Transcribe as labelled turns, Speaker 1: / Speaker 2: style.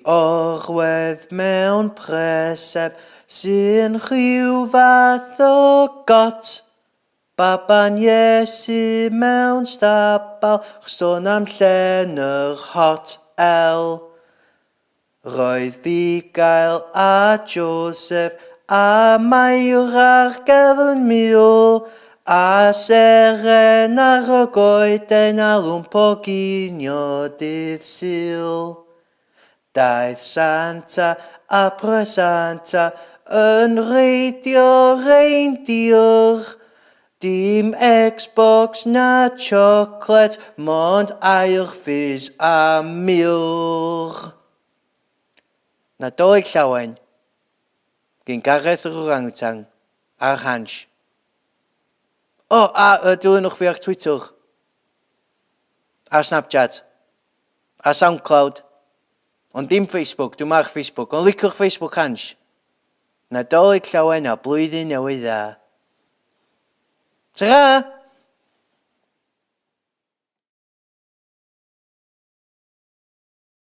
Speaker 1: Orwedd mewn preseb sy'n rhyw fath o got. Baban Iesu mewn stabal, stôn am llen yr hot el. Roedd Figael a Joseph a Mair ar gefn miwl, a seren ar y goeden a lwmp o ginio dydd Sul. Daeth Santa a presanta yn reidio reindeer. Dim Xbox na chocolate, mond air ffys a milk. Nadolig llawen, gyn Gareth yr orangutang a'r Hans. Dilynwch fi ar Twitter, a Snapchat, a Soundcloud, ond dim Facebook, dwi'n march Facebook, ond licwch Facebook Hans. Nadolig llawen a blwyddyn newydd dda. Tara!